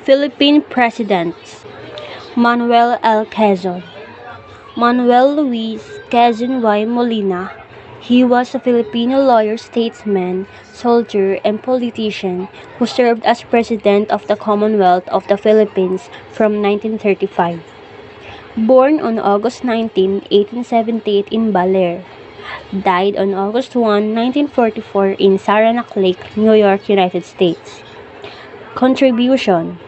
Philippine Presidents: Manuel L. Quezon. Manuel Luis Quezon Y. Molina. He was a Filipino lawyer, statesman, soldier, and politician who served as President of the Commonwealth of the Philippines from 1935. Born on August 19, 1878 in Baler. Died on August 1, 1944 in Saranac Lake, New York, United States. Contribution: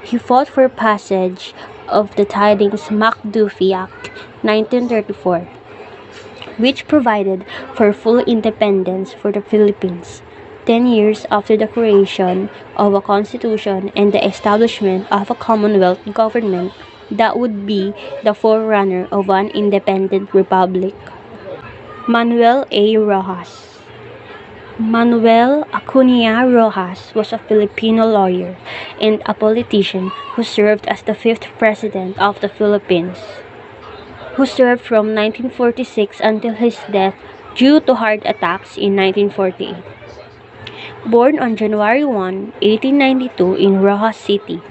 he fought for passage of the Tidings-McDuffie Act, 1934, which provided for full independence for the Philippines, 10 years after the creation of a constitution and the establishment of a Commonwealth government that would be the forerunner of an independent republic. Manuel A. Rojas. Manuel Acuña Rojas was a Filipino lawyer and a politician who served as the 5th President of the Philippines, who served from 1946 until his death due to heart attacks in 1948. Born on January 1, 1892 in Rojas City,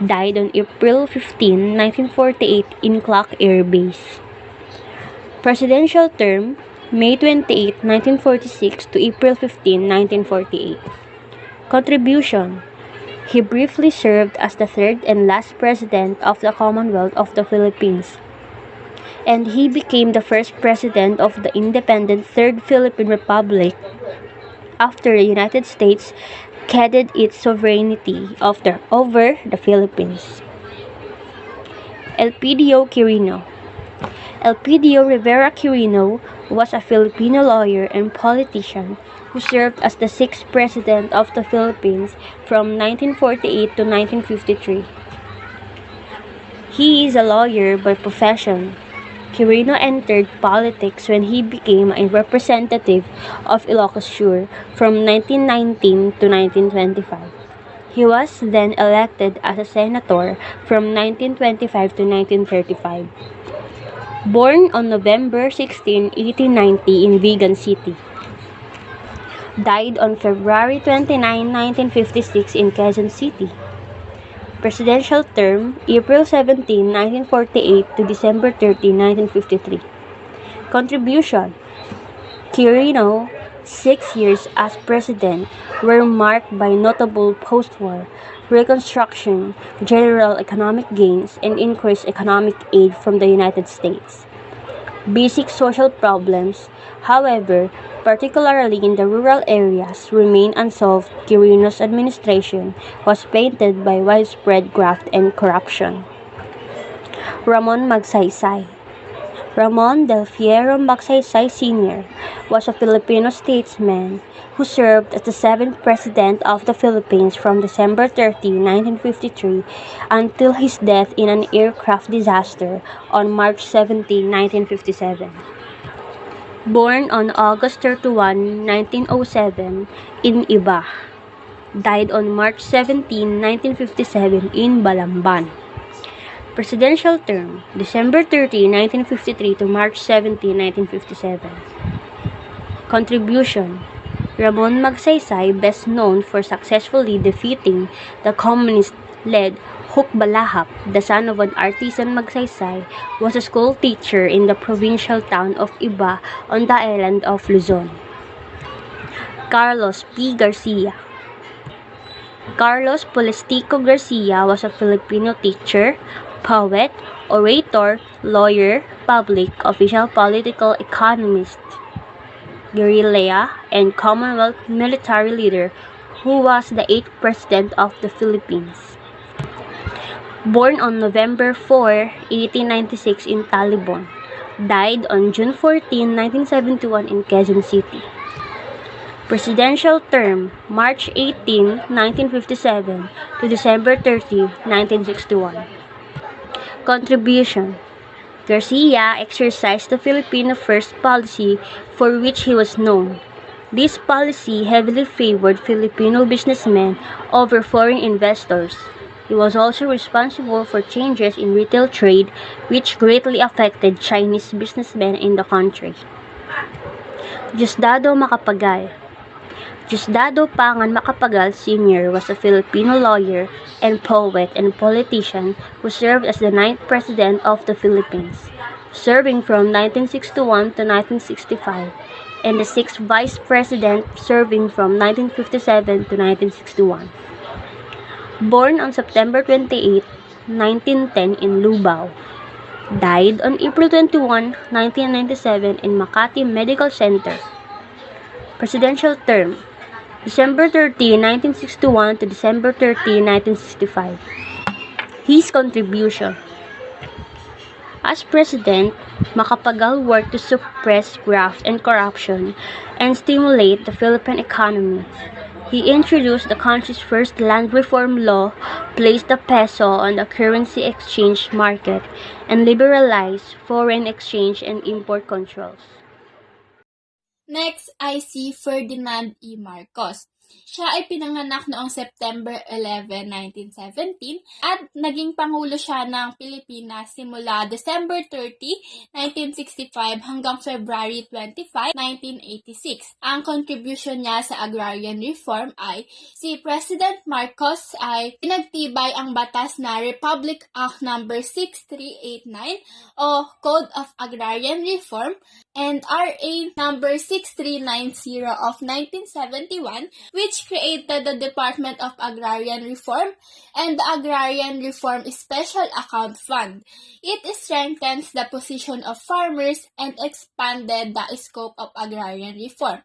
died on April 15, 1948 in Clark Air Base. Presidential term: May 28, 1946 to April 15, 1948. Contribution: he briefly served as the third and last President of the Commonwealth of the Philippines, and he became the first President of the independent Third Philippine Republic after the United States ceded its sovereignty over the Philippines. Elpidio Quirino. Elpidio Rivera Quirino was a Filipino lawyer and politician who served as the 6th President of the Philippines from 1948 to 1953. He is a lawyer by profession. Quirino entered politics when he became a representative of Ilocos Sur from 1919 to 1925. He was then elected as a senator from 1925 to 1935. Born on November 16, 1890 in Vigan City. Died on February 29, 1956 in Quezon City. Presidential term: April 17, 1948 to December 30, 1953. Contribution: Quirino, 6 years as president were marked by notable post-war reconstruction, general economic gains, and increased economic aid from the United States. Basic social problems, however, particularly in the rural areas, remain unsolved. Quirino's administration was painted by widespread graft and corruption. Ramon Magsaysay. Ramon del Fierro Magsaysay Sr. was a Filipino statesman who served as the 7th President of the Philippines from December 30, 1953 until his death in an aircraft disaster on March 17, 1957. Born on August 31, 1907 in Iba. Died on March 17, 1957 in Balamban. Presidential term: December 30, 1953 to March 17, 1957. Contribution: Ramon Magsaysay, best known for successfully defeating the communist-led Hukbalahap, the son of an artisan Magsaysay, was a school teacher in the provincial town of Iba on the island of Luzon. Carlos P. Garcia. Carlos Polestico Garcia was a Filipino teacher, poet, orator, lawyer, public official, political economist, guerrilla, and Commonwealth military leader who was the 8th President of the Philippines. Born on November 4, 1896 in Talibon. Died on June 14, 1971 in Quezon City. Presidential term: March 18, 1957 to December 30, 1961. Contribution: Garcia exercised the Filipino First policy for which he was known. This policy heavily favored Filipino businessmen over foreign investors. He was also responsible for changes in retail trade which greatly affected Chinese businessmen in the country. Diosdado Macapagal. Diosdado Pangan Macapagal Sr. was a Filipino lawyer and poet and politician who served as the 9th President of the Philippines, serving from 1961 to 1965, and the 6th Vice President, serving from 1957 to 1961. Born on September 28, 1910 in Lubao, died on April 21, 1997 in Makati Medical Center. Presidential term, December 30, 1961 to December 30, 1965. His contribution. As president, Macapagal worked to suppress graft and corruption and stimulate the Philippine economy. He introduced the country's first land reform law, placed the peso on the currency exchange market, and liberalized foreign exchange and import controls. Next ay si Ferdinand E. Marcos. Siya ay pinanganak noong September 11, 1917 at naging Pangulo siya ng Pilipinas simula December 30, 1965 hanggang February 25, 1986. Ang contribution niya sa agrarian reform ay si President Marcos ay pinagtibay ang batas na Republic Act No. 6389 o Code of Agrarian Reform and RA No. 6390 of 1971, which created the Department of Agrarian Reform and the Agrarian Reform Special Account Fund. It strengthens the position of farmers and expanded the scope of agrarian reform.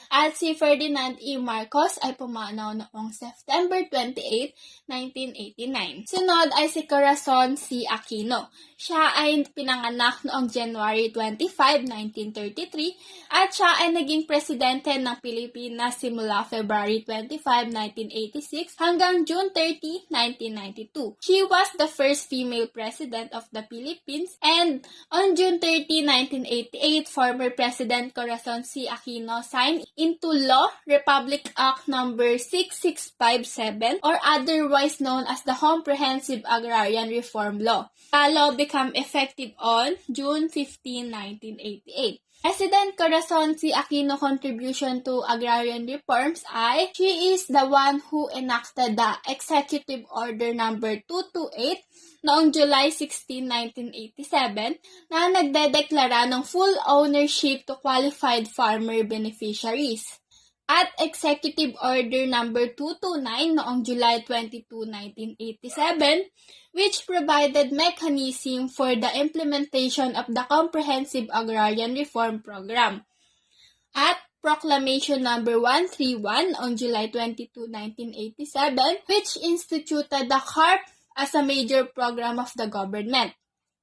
At si Ferdinand E. Marcos ay pumanaw noong September 28, 1989. Sunod ay si Corazon C. Aquino. Siya ay pinanganak noong January 25, 1933 at siya ay naging presidente ng Pilipinas simula February 25, 1986 hanggang June 30, 1992. She was the first female president of the Philippines and on June 30, 1988, former President Corazon C. Aquino signed into law Republic Act No. 6657 or otherwise known as the Comprehensive Agrarian Reform Law. The law became effective on June 15, 1988. President Corazon C. Aquino contribution to agrarian reforms ay she is the one who enacted the Executive Order No. 228 noong July 16, 1987 na nagdedeklara ng full ownership to qualified farmer beneficiaries. At Executive Order No. 229 noong July 22, 1987, which provided mechanism for the implementation of the Comprehensive Agrarian Reform Program. At Proclamation No. 131 on July 22, 1987, which instituted the CARP as a major program of the government.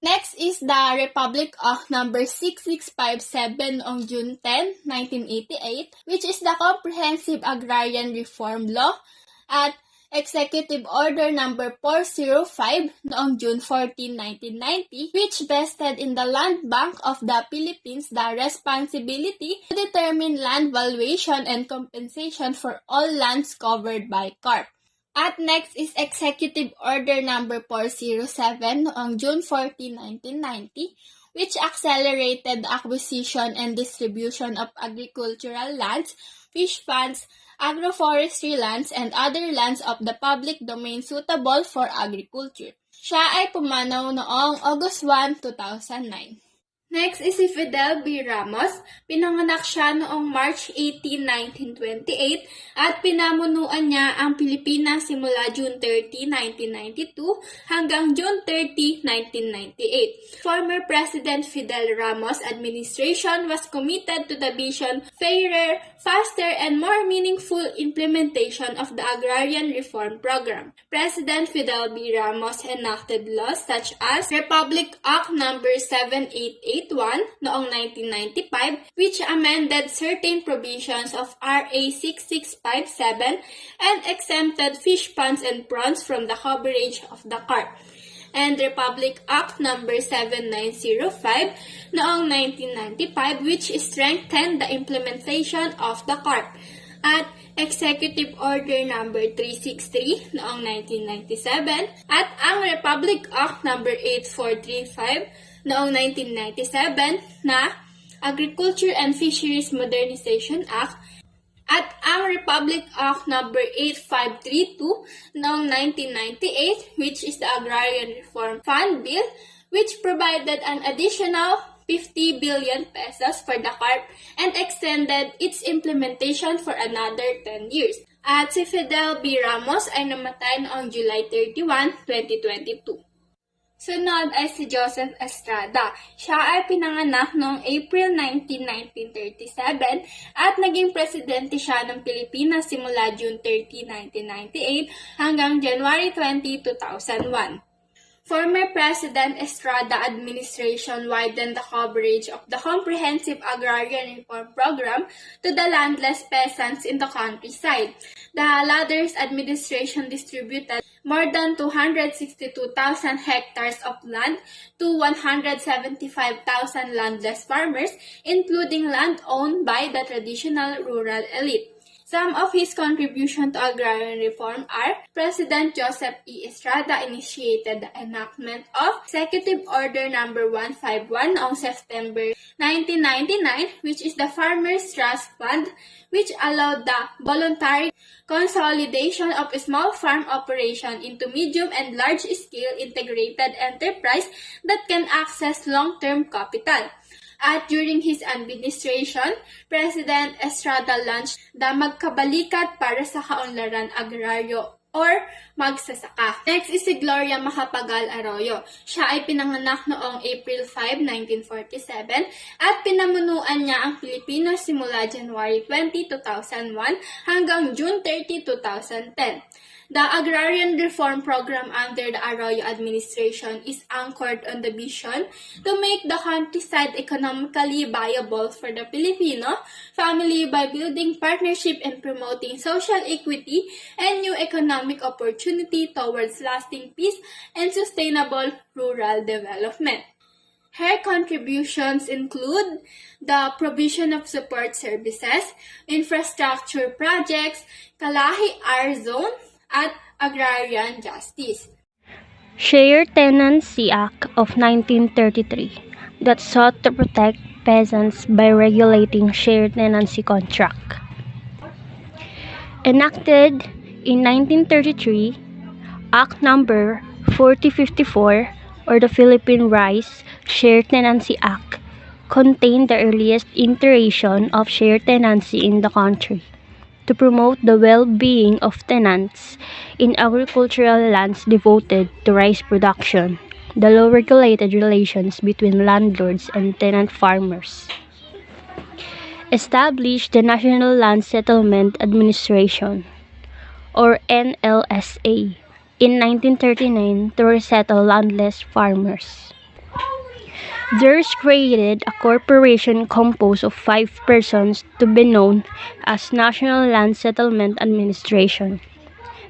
Next is the Republic Act No. 6657 on June 10, 1988, which is the Comprehensive Agrarian Reform Law, at Executive Order No. 405 noong June 14, 1990, which vested in the Land Bank of the Philippines the responsibility to determine land valuation and compensation for all lands covered by CARP. At next is Executive Order No. 407 noong June 14, 1990, which accelerated the acquisition and distribution of agricultural lands, fish ponds, agroforestry lands, and other lands of the public domain suitable for agriculture. Siya ay pumanaw noong August 1, 2009. Next is si Fidel B. Ramos. Pinanganak siya noong March 18, 1928 at pinamunuan niya ang Pilipinas simula June 30, 1992 hanggang June 30, 1998. Former President Fidel Ramos' administration was committed to the vision, fairer, faster, and more meaningful implementation of the Agrarian Reform Program. President Fidel B. Ramos enacted laws such as Republic Act No. 7881 noong 1995, which amended certain provisions of RA 6657 and exempted fish ponds and prawns from the coverage of the CARP, and Republic Act No. 7905 noong 1995, which strengthened the implementation of the CARP, at Executive Order No. 363 noong 1997, at ang Republic Act No. 8435 noong 1997 na Agriculture and Fisheries Modernization Act, At ang Republic Act No. 8532 noong 1998, which is the Agrarian Reform Fund Bill, which provided an additional 50 billion pesos for the CARP and extended its implementation for another 10 years. At si Fidel B. Ramos ay namatay noong July 31, 2022. Sunod ay si Joseph Estrada. Siya ay pinanganak noong April 19, 1937 at naging presidente siya ng Pilipinas simula June 30, 1998 hanggang January 20, 2001. Former President Estrada administration widened the coverage of the Comprehensive Agrarian Reform Program to the landless peasants in the countryside. The latter's administration distributed more than 262,000 hectares of land to 175,000 landless farmers, including land owned by the traditional rural elite. Some of his contributions to agrarian reform are: President Joseph E. Estrada initiated the enactment of Executive Order No. 151 on September 1999, which is the Farmers Trust Fund, which allowed the voluntary consolidation of small farm operation into medium and large-scale integrated enterprise that can access long-term capital. At during his administration, President Estrada launched the Magkabalikat para sa Kaunlaran Agraryo or Magsasaka. Next is si Gloria Macapagal Arroyo. Siya ay pinanganak noong April 5, 1947 at pinamunuan niya ang Pilipinas simula January 20, 2001 hanggang June 30, 2010. The agrarian reform program under the Arroyo administration is anchored on the vision to make the countryside economically viable for the Filipino family by building partnership and promoting social equity and new economic opportunity towards lasting peace and sustainable rural development. Her contributions include the provision of support services, infrastructure projects, Kalahi R-Zone, at agrarian justice. Share Tenancy Act of 1933 that sought to protect peasants by regulating share tenancy contract. Enacted in 1933, Act Number 4054 or the Philippine Rice Share Tenancy Act contained the earliest iteration of share tenancy in the country to promote the well-being of tenants in agricultural lands devoted to rice production, the law-regulated relations between landlords and tenant farmers. Established the National Land Settlement Administration, or NLSA, in 1939 to resettle landless farmers. Theirs created a corporation composed of 5 persons to be known as National Land Settlement Administration.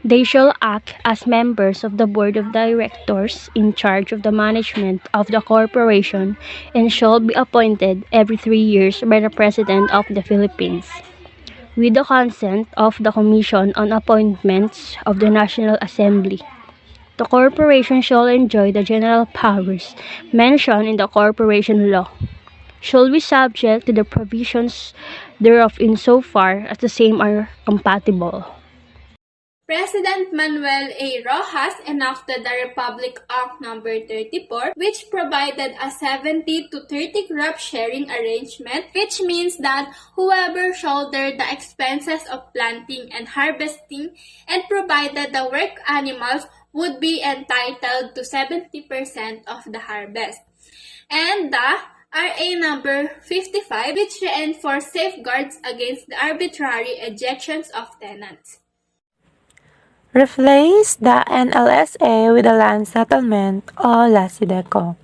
They shall act as members of the Board of Directors in charge of the management of the corporation and shall be appointed every 3 years by the President of the Philippines, with the consent of the Commission on Appointments of the National Assembly. The corporation shall enjoy the general powers mentioned in the corporation law, shall be subject to the provisions thereof insofar as the same are compatible. President Manuel A. Rojas enacted the Republic Act No. 34, which provided a 70 to 30 crop sharing arrangement, which means that whoever shouldered the expenses of planting and harvesting and provided the work animals would be entitled to 70% of the harvest. And the RA number 55, which reinforced safeguards against the arbitrary ejections of tenants. Replaced the NLSA with the Land Settlement o LASIDECO,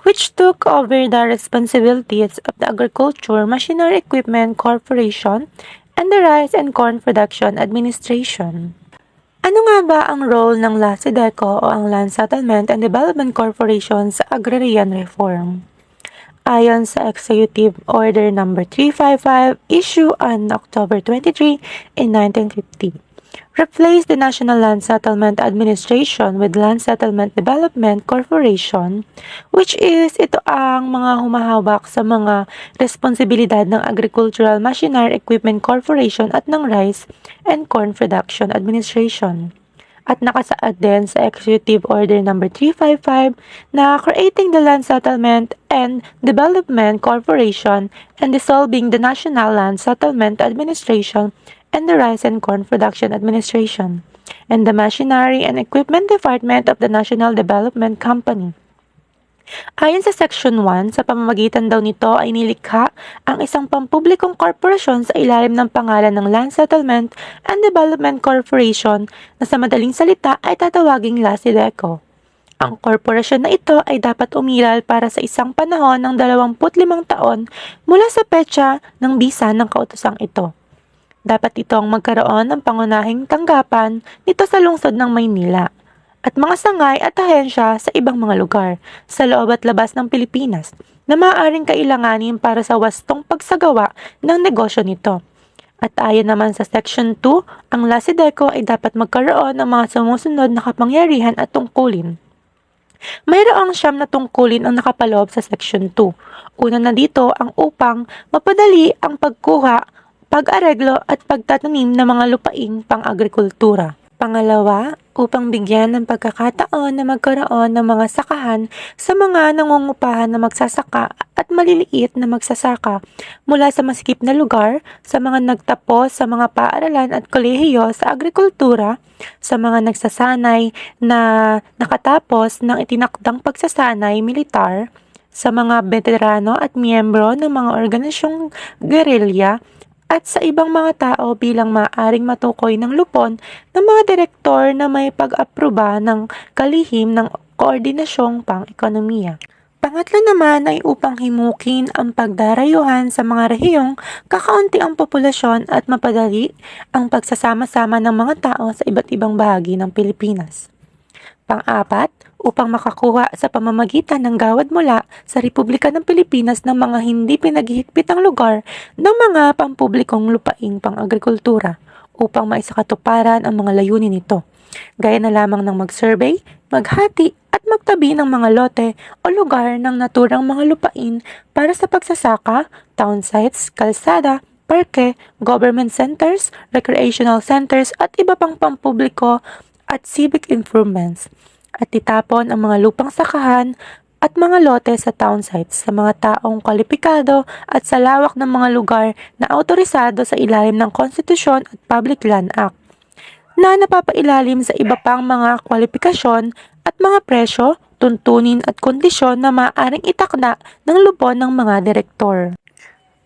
which took over the responsibilities of the Agriculture Machinery Equipment Corporation and the Rice and Corn Production Administration. Ano nga ba ang role ng LASIDECO o ang Land Settlement and Development Corporation sa agrarian reform? Ayon sa Executive Order No. 355 issued on October 23 in 1950, replace the National Land Settlement Administration with Land Settlement Development Corporation, which is ito ang mga humahawak sa mga responsibilidad ng Agricultural Machinery Equipment Corporation at ng Rice and Corn Production Administration. At nakasaad din sa Executive Order No. 355 na creating the Land Settlement and Development Corporation and dissolving the National Land Settlement Administration and the Rice and Corn Production Administration and the Machinery and Equipment Department of the National Development Company. Ayon sa Section 1, sa pamamagitan daw nito ay nilikha ang isang pampublikong korporasyon sa ilalim ng pangalan ng Land Settlement and Development Corporation na sa madaling salita ay tatawaging LASIDECO. Ang korporasyon na ito ay dapat umiral para sa isang panahon ng 25 taon mula sa petsa ng bisa ng kautosang ito. Dapat itong magkaroon ng pangunahing tanggapan nito sa lungsod ng Maynila at mga sangay at ahensya sa ibang mga lugar sa loob at labas ng Pilipinas na maaaring kailanganin para sa wastong pagsagawa ng negosyo nito. At ayon naman sa Section 2, ang LASIDECO ay dapat magkaroon ng mga sumusunod na kapangyarihan at tungkulin. Mayroong 9 na tungkulin ang nakapaloob sa Section 2. Una na dito ang upang mapadali ang pagkuha, pag-areglo at pagtatanim ng mga lupaing pang-agrikultura. Pangalawa, upang bigyan ng pagkakataon na magkaroon ng mga sakahan sa mga nangungupahan na magsasaka at maliliit na magsasaka mula sa masikip na lugar, sa mga nagtapos sa mga paaralan at kolehiyo sa agrikultura, sa mga nagsasanay na nakatapos ng itinakdang pagsasanay militar, sa mga veterano at miyembro ng mga organisasyong gerilya, at sa ibang mga tao bilang maaaring matukoy ng lupon ng mga direktor na may pag-aproba ng kalihim ng koordinasyong pang-ekonomiya. Pangatlo naman ay upang himukin ang pagdarayuhan sa mga rehiyong kakaunti ang populasyon at mapadali ang pagsasama-sama ng mga tao sa iba't ibang bahagi ng Pilipinas. Pang-apat, upang makakuha sa pamamagitan ng gawad mula sa Republika ng Pilipinas ng mga hindi pinaghihigpitang lugar ng mga pampublikong lupaing pang-agrikultura upang maisakatuparan ang mga layunin nito, gaya na lamang ng mag-survey, maghati at magtabi ng mga lote o lugar ng naturang mga lupain para sa pagsasaka, town sites, kalsada, parke, government centers, recreational centers at iba pang pampubliko at civic improvements, at itapon ang mga lupang sakahan at mga lote sa town sites sa mga taong kwalipikado at sa lawak ng mga lugar na autorisado sa ilalim ng Konstitusyon at Public Land Act, na napapailalim sa iba pang mga kwalifikasyon at mga presyo, tuntunin at kondisyon na maaaring itakda ng lupon ng mga direktor.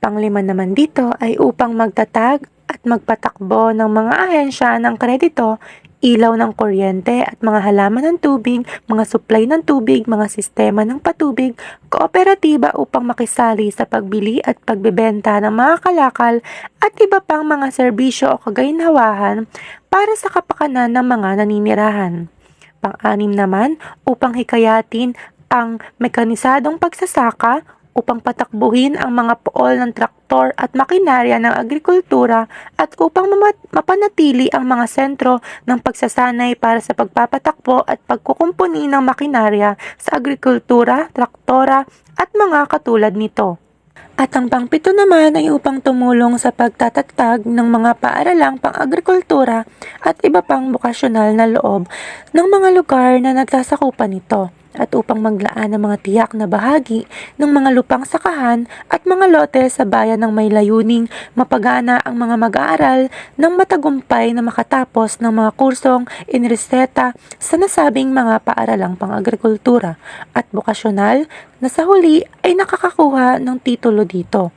Panglima naman dito ay upang magtatag at magpatakbo ng mga ahensya ng kredito, ilaw ng kuryente at mga halaman ng tubig, mga supply ng tubig, mga sistema ng patubig, kooperatiba upang makisali sa pagbili at pagbebenta ng mga kalakal at iba pang mga serbisyo o kaginhawahan para sa kapakanan ng mga naninirahan. Pang-anim naman, upang hikayatin ang mekanisadong pagsasaka, upang patakbuhin ang mga pool ng traktor at makinarya ng agrikultura at upang mapanatili ang mga sentro ng pagsasanay para sa pagpapatakbo at pagkukumpuni ng makinarya sa agrikultura, traktora at mga katulad nito. At ang pang-7 naman ay upang tumulong sa pagtatatag ng mga paaralang pang-agrikultura at iba pang bokasyonal na loob ng mga lugar na nagsasakupan nito, at upang maglaan ng mga tiyak na bahagi ng mga lupang sakahan at mga lote sa bayan ng may layuning mapagana ang mga mag-aaral ng matagumpay na makatapos ng mga kursong inireseta sa nasabing mga paaralang pang-agrikultura at bokasyonal na sa huli ay nakakakuha ng titulo dito.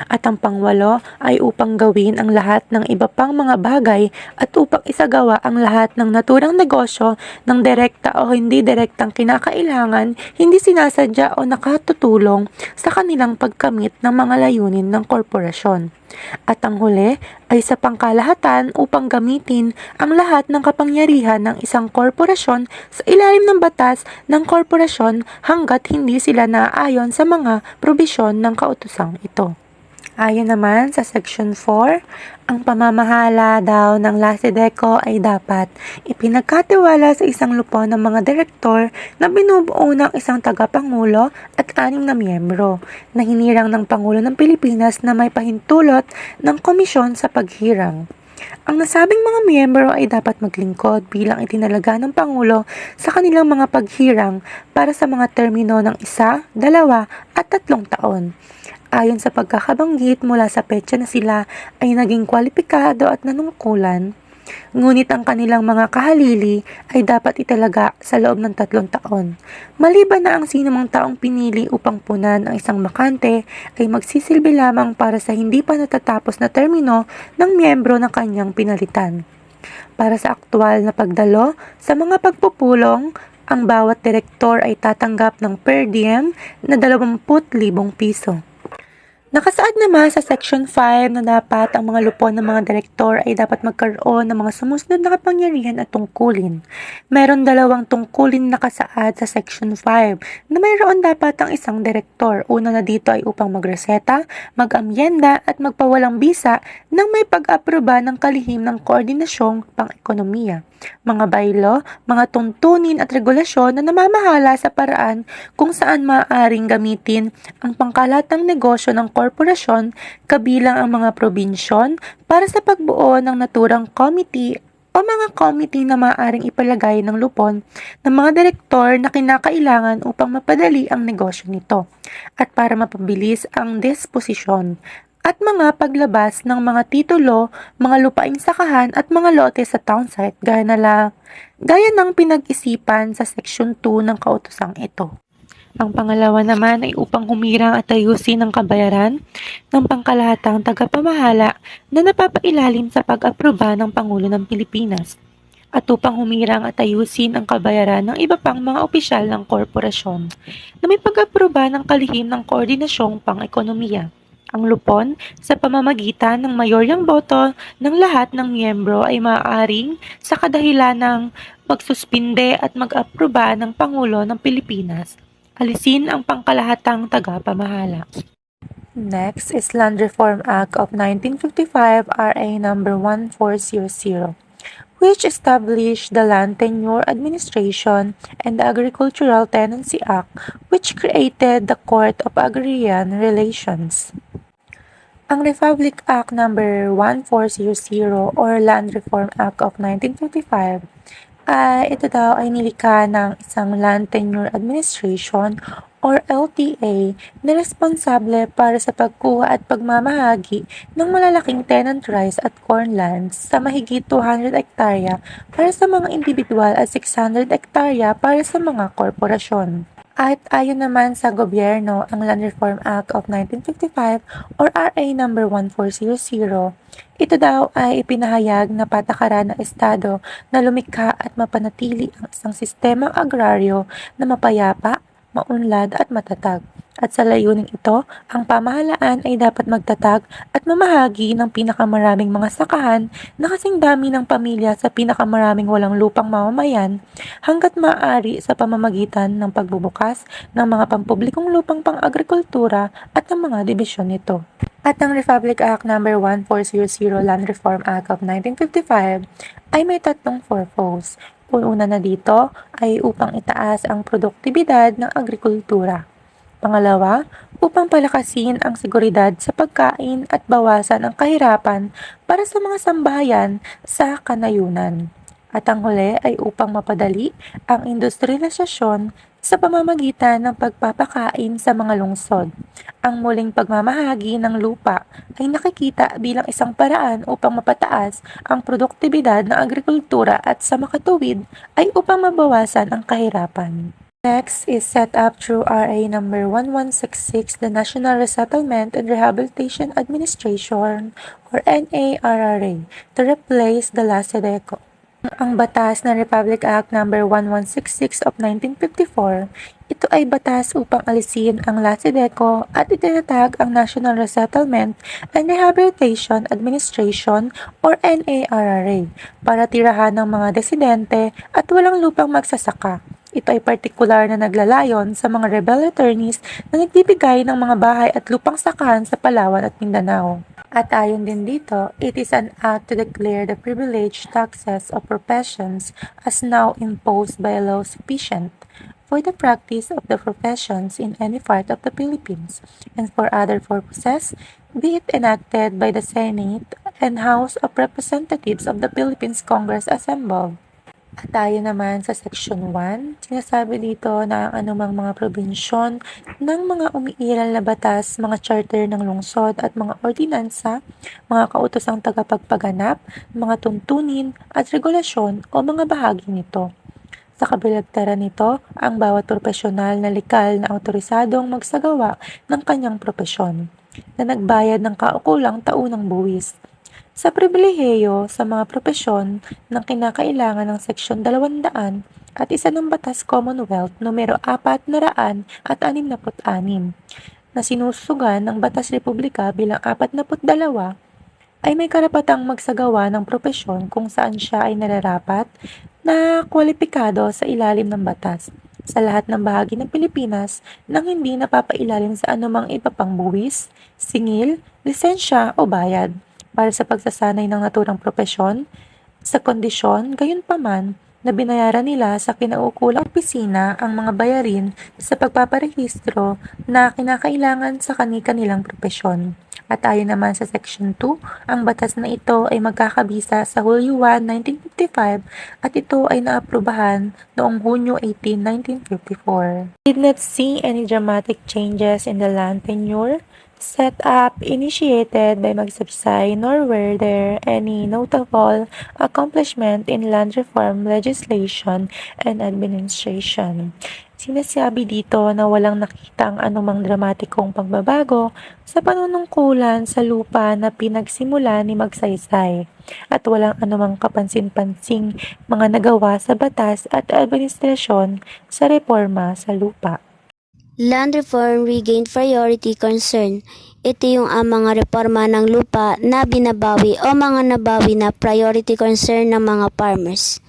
At ang pang-8 ay upang gawin ang lahat ng iba pang mga bagay at upang isagawa ang lahat ng naturang negosyo ng direkta o hindi direktang kinakailangan, hindi sinasadya o nakatutulong sa kanilang pagkamit ng mga layunin ng korporasyon. At ang huli ay sa pangkalahatan upang gamitin ang lahat ng kapangyarihan ng isang korporasyon sa ilalim ng batas ng korporasyon hanggat hindi sila naaayon sa mga probisyon ng kautosang ito. Ayon naman sa Section 4, ang pamamahala daw ng LASIDECO ay dapat ipinagkatiwala sa isang lupon ng mga direktor na binubuo ng isang tagapangulo at 6 na miyembro na hinirang ng Pangulo ng Pilipinas na may pahintulot ng komisyon sa paghirang. Ang nasabing mga miyembro ay dapat maglingkod bilang itinalaga ng Pangulo sa kanilang mga paghirang para sa mga termino ng 1, 2 at 3 taon. Ayon sa pagkakabanggit mula sa petsa na sila ay naging kwalipikado at nanungkulan, ngunit ang kanilang mga kahalili ay dapat italaga sa loob ng 3 taon. Maliban na ang sinumang taong pinili upang punan ang isang bakante ay magsisilbi lamang para sa hindi pa natatapos na termino ng miyembro ng kanyang pinalitan. Para sa aktual na pagdalo sa mga pagpupulong, ang bawat direktor ay tatanggap ng per diem na 20,000 piso. Nakasaad naman sa Section 5 na dapat ang mga lupon ng mga direktor ay dapat magkaroon ng mga sumusunod na kapangyarihan at tungkulin. Meron 2 tungkulin nakasaad sa Section 5 na mayroon dapat ang isang direktor. Una na dito ay upang magreseta, mag-amyenda at magpawalang bisa nang may pag-aproba ng kalihim ng koordinasyong pang-ekonomiya, mga baylo, mga tuntunin at regulasyon na namamahala sa paraan kung saan maaaring gamitin ang pangkalatang negosyo ng korporasyon kabilang ang mga probinsyon para sa pagbuo ng naturang committee o mga committee na maaaring ipalagay ng lupon ng mga direktor na kinakailangan upang mapadali ang negosyo nito at para mapabilis ang disposisyon at mga paglabas ng mga titulo, mga lupaing sakahan at mga lote sa town site gaya ng pinag-isipan sa Section 2 ng kautosang ito. Ang pangalawa naman ay upang humirang at ayusin ang kabayaran ng pangkalahatang tagapamahala na napapailalim sa pag-aproba ng Pangulo ng Pilipinas at upang humirang at ayusin ang kabayaran ng iba pang mga opisyal ng korporasyon na may pag-aproba ng kalihim ng koordinasyong pang-ekonomiya. Ang lupon sa pamamagitan ng mayoryang boto ng lahat ng miyembro ay maaaring sa kadahilan ng magsuspinde at mag-aproba ng Pangulo ng Pilipinas, alisin ang pangkalahatang tagapamahala. Next is Land Reform Act of 1955 RA number 1400, which established the Land Tenure Administration and the Agricultural Tenancy Act, which created the Court of Agrarian Relations. Ang Republic Act number 1400 or Land Reform Act of 1955 ito daw ay nilikha ng isang Land Tenure Administration or LTA na responsable para sa pagkuha at pagmamahagi ng malalaking tenant rights at corn lands sa mahigit 200 hektarya para sa mga individual at 600 hektarya para sa mga korporasyon. At ayon naman sa gobyerno, ang Land Reform Act of 1955 or RA number 1400, ito daw ay ipinahayag na patakaran ng Estado na lumikha at mapanatili ang isang sistemang agraryo na mapayapa, maunlad at matatag. At sa layuning ito, ang pamahalaan ay dapat magtatag at mamahagi ng pinakamaraming mga sakahan na kasing dami ng pamilya sa pinakamaraming walang lupang mamamayan hanggat maaari sa pamamagitan ng pagbubukas ng mga pampublikong lupang pang-agrikultura at ng mga dibisyon nito. At ang Republic Act number 1400 Land Reform Act of 1955 ay may 3 purpose. Una na dito ay upang itaas ang produktibidad ng agrikultura. Pangalawa, upang palakasin ang seguridad sa pagkain at bawasan ang kahirapan para sa mga sambahayan sa kanayunan. At ang huli ay upang mapadali ang industrialisasyon sa pamamagitan ng pagpapakain sa mga lungsod. Ang muling pagmamahagi ng lupa ay nakikita bilang isang paraan upang mapataas ang produktibidad ng agrikultura at sa makatuwid ay upang mabawasan ang kahirapan. Next is set up through RA number 1166, the National Resettlement and Rehabilitation Administration or NARRA, to replace the LASIDECO. Ang batas ng Republic Act number 1166 of 1954, ito ay batas upang alisin ang LASIDECO at itinatag ang National Resettlement and Rehabilitation Administration or NARRA para tirahan ng mga residente at walang lupang magsasaka. Ito ay partikular na naglalayon sa mga rebel attorneys na nagbibigay ng mga bahay at lupang sakahan sa Palawan at Mindanao. At ayon din dito, it is an act to declare the privileged taxes of professions as now imposed by law sufficient for the practice of the professions in any part of the Philippines, and for other purposes, be it enacted by the Senate and House of Representatives of the Philippines Congress assembled. At tayo naman sa Section 1, sinasabi dito na ang anumang mga probinsyon ng mga umiiral na batas, mga charter ng lungsod at mga ordinansa, mga kautosang tagapagpaganap, mga tuntunin at regulasyon o mga bahagi nito. Sa kabalagtaran nito, ang bawat profesional na likal na autorisadong magsagawa ng kanyang propesyon, na nagbayad ng kaukulang taunang buwis. Sa pribilehiyo sa mga propesyon ng kinakailangan ng Seksyon 200 at isa ng Batas Commonwealth numero 466 na sinusugan ng Batas Republika bilang 42 ay may karapatang magsagawa ng propesyon kung saan siya ay nararapat na kwalipikado sa ilalim ng batas sa lahat ng bahagi ng Pilipinas nang hindi napapailalim sa anumang iba pang buwis, singil, lisensya o bayad para sa pagsasanay ng naturang propesyon, sa kondisyon, gayunpaman, na binayaran nila sa kinaukulang opisina ang mga bayarin sa pagpaparehistro na kinakailangan sa kanilang propesyon. At ayon naman sa Section 2, ang batas na ito ay magkakabisa sa Hulyo 1, 1955 at ito ay naaprubahan noong Hunyo 18, 1954. Did not see any dramatic changes in the land tenure set up initiated by Magsaysay, nor were there any notable accomplishment in land reform legislation and administration. Sinasabi dito na walang nakitang anumang dramatikong pagbabago sa panunungkulan sa lupa na pinagsimula ni Magsaysay at walang anumang kapansin-pansing mga nagawa sa batas at administrasyon sa reforma sa lupa. Land reform regained priority concern. Ito yung mga reforma ng lupa na binabawi o mga nabawi na priority concern ng mga farmers.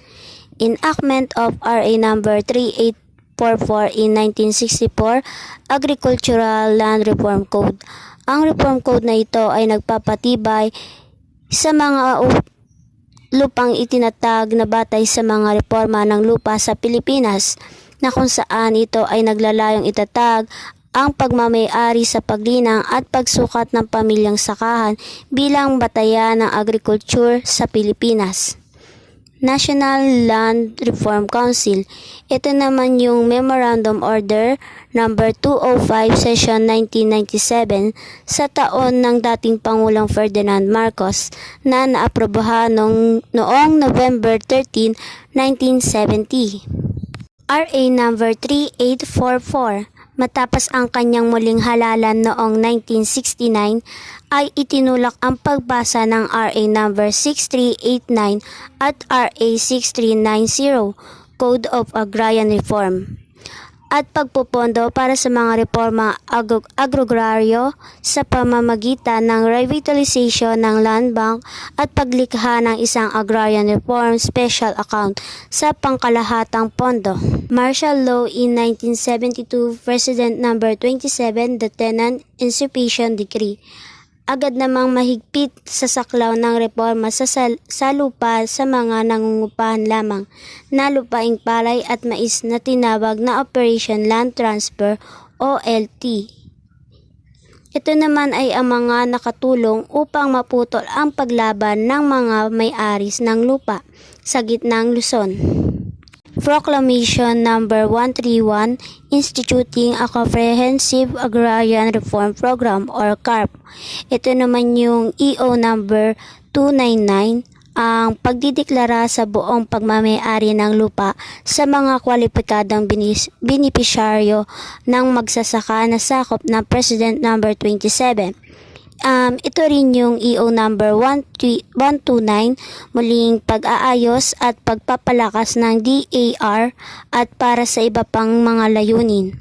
Enactment of RA number 3844 in 1964, Agricultural Land Reform Code. Ang Reform Code na ito ay nagpapatibay sa mga lupang itinatag na batay sa mga reforma ng lupa sa Pilipinas, na kung saan ito ay naglalayong itatag ang pagmamay-ari sa paglinang at pagsukat ng pamilyang sakahan bilang batayan ng agriculture sa Pilipinas. National Land Reform Council. Ito naman yung Memorandum Order number 205 Session 1997 sa taon ng dating Pangulong Ferdinand Marcos na naaprobahan noong November 13, 1970. RA number 3844, matapos ang kanyang muling halalan noong 1969, ay itinulak ang pagbasa ng RA number 6389 at RA 6390, Code of Agrarian Reform, at pagpupondo para sa mga reforma agraryo sa pamamagitan ng revitalization ng land bank at paglikha ng isang agrarian reform special account sa pangkalahatang pondo. Martial Law in 1972, President number 27, the Tenant Usurpation Decree. Agad namang mahigpit sa saklaw ng reforma sa lupa sa mga nangungupahan lamang na lupaing palay at mais na tinawag na Operation Land Transfer o LT. Ito naman ay ang mga nakatulong upang maputol ang paglaban ng mga may-aris ng lupa sa gitnang Luzon. Proclamation number 131 instituting a Comprehensive Agrarian Reform Program or CARP. Ito naman yung EO number 299, ang pagdideklara sa buong pagmamay-ari ng lupa sa mga kwalipikadong benepisyaryo ng magsasaka na sakop ng President number 27. Ito rin yung EO number 129, muling pag-aayos at pagpapalakas ng DAR at para sa iba pang mga layunin.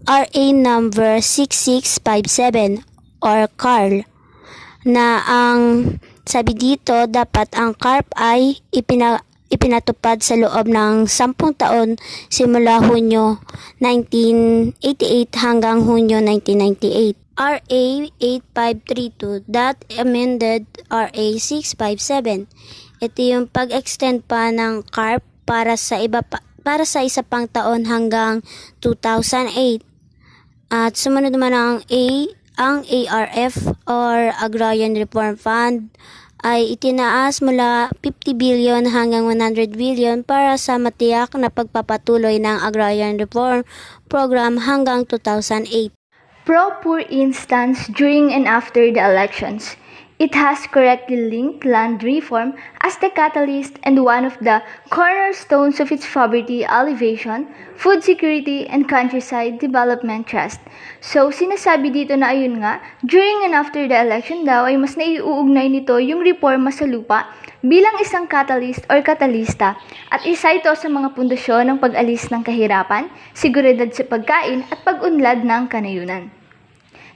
RA number 6657 or CARL, na ang sabi dito dapat ang CARP ay ipinatupad sa loob ng 10 taon simula Hunyo 1988 hanggang Hunyo 1998. RA 8532 that amended RA 657. Ito yung pag-extend pa ng CARP para sa isa pang taon hanggang 2008. At sumunod naman ang ARF or Agrarian Reform Fund ay itinaas mula 50 billion hanggang 100 billion para sa matiyak na pagpapatuloy ng Agrarian Reform Program hanggang 2008. Pro-poor instance during and after the elections. It has correctly linked land reform as the catalyst and one of the cornerstones of its poverty alleviation, food security, and countryside development trust. So, sinasabi dito na ayun nga, during and after the election daw ay mas naiuugnay nito yung reforma sa lupa bilang isang catalyst or katalista at isa ito sa mga pundasyon ng pag-alis ng kahirapan, seguridad sa pagkain at pag-unlad ng kanayunan.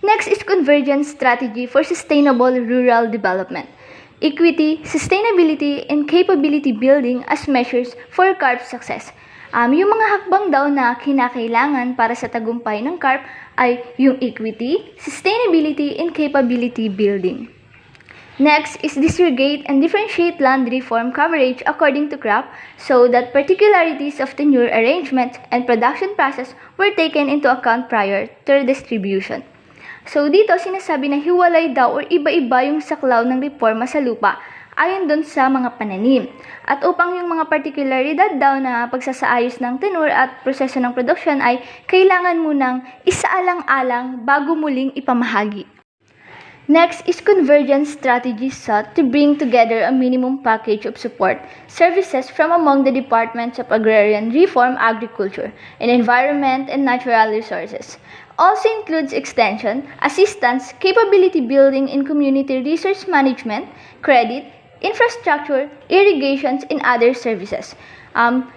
Next is Convergence Strategy for Sustainable Rural Development. Equity, sustainability, and capability building as measures for CARP success. Yung mga hakbang daw na kinakailangan para sa tagumpay ng CARP ay yung equity, sustainability, and capability building. Next is disaggregate and differentiate land reform coverage according to CRAP so that particularities of tenure arrangement and production process were taken into account prior to distribution. So dito sinasabi na hiwalay daw or iba-iba yung saklaw ng reforma sa lupa ayon dun sa mga pananim. At upang yung mga partikularidad daw na pagsasaayos ng tenure at proseso ng produksyon ay kailangan munang isaalang-alang bago muling ipamahagi. Next is convergence strategies sought to bring together a minimum package of support services from among the departments of agrarian reform, agriculture, and environment and natural resources. Also includes extension, assistance, capability building in community resource management, credit, infrastructure, irrigations, and other services.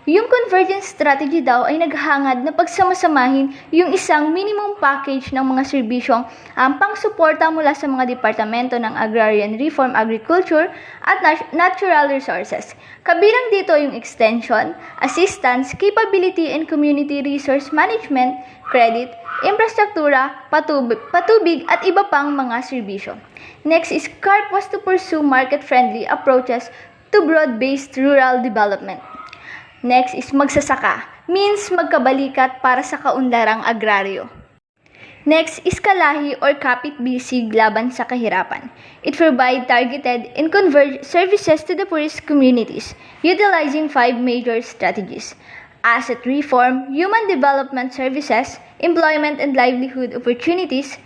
Yung convergence strategy daw ay naghahangad na pagsamasamahin yung isang minimum package ng mga serbisyong pang-suporta mula sa mga departamento ng agrarian reform, agriculture, at natural resources. Kabilang dito yung extension, assistance, capability and community resource management, credit, infrastruktura, patubig at iba pang mga serbisyo. Next is CARP was to pursue market-friendly approaches to broad-based rural development. Next is magsasaka, means magkabalikat para sa kaunlarang agraryo. Next is kalahi or kapit-bisig laban sa kahirapan. It provides targeted and converged services to the poorest communities, utilizing 5 major strategies: asset reform, human development services, employment and livelihood opportunities,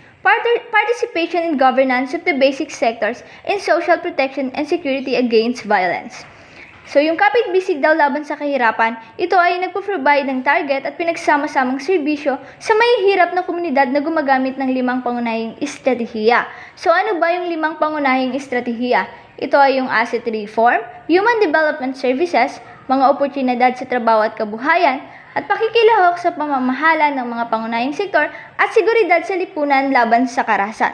participation in governance of the basic sectors, and social protection and security against violence. So yung kapit-bisig daw laban sa kahirapan, ito ay nagpo-provide ng target at pinagsama-samang serbisyo sa mahihirap na komunidad na gumagamit ng 5 pangunahing estratehiya. So ano ba yung 5 pangunahing estratehiya? Ito ay yung asset reform, human development services, mga oportunidad sa trabaho at kabuhayan, at pakikilahok sa pamamahala ng mga pangunahing sektor at seguridad sa lipunan laban sa karahasan.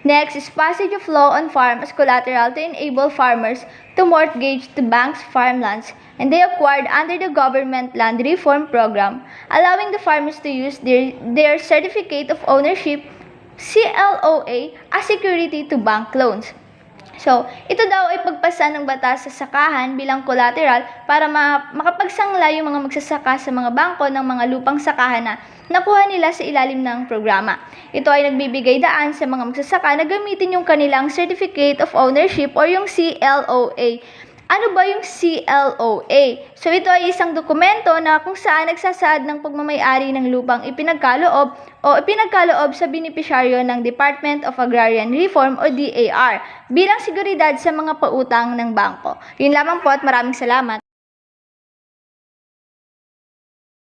Next is passage of law on farm as collateral to enable farmers to mortgage the bank's farmlands and they acquired under the government land reform program, allowing the farmers to use their certificate of ownership, CLOA, as security to bank loans. So, ito daw ay pagpasa ng batas sa sakahan bilang collateral para makapagsangla yung mga magsasaka sa mga bangko ng mga lupang sakahan na nakuha nila sa ilalim ng programa. Ito ay nagbibigay daan sa mga magsasaka na gamitin yung kanilang Certificate of Ownership or yung CLOA. Ano ba yung CLOA? So ito ay isang dokumento na kung saan nagsasaad ng pagmamay-ari ng lupang ipinagkaloob sa benepisyaryo ng Department of Agrarian Reform o DAR bilang seguridad sa mga pautang ng bangko. Yun lamang po at maraming salamat.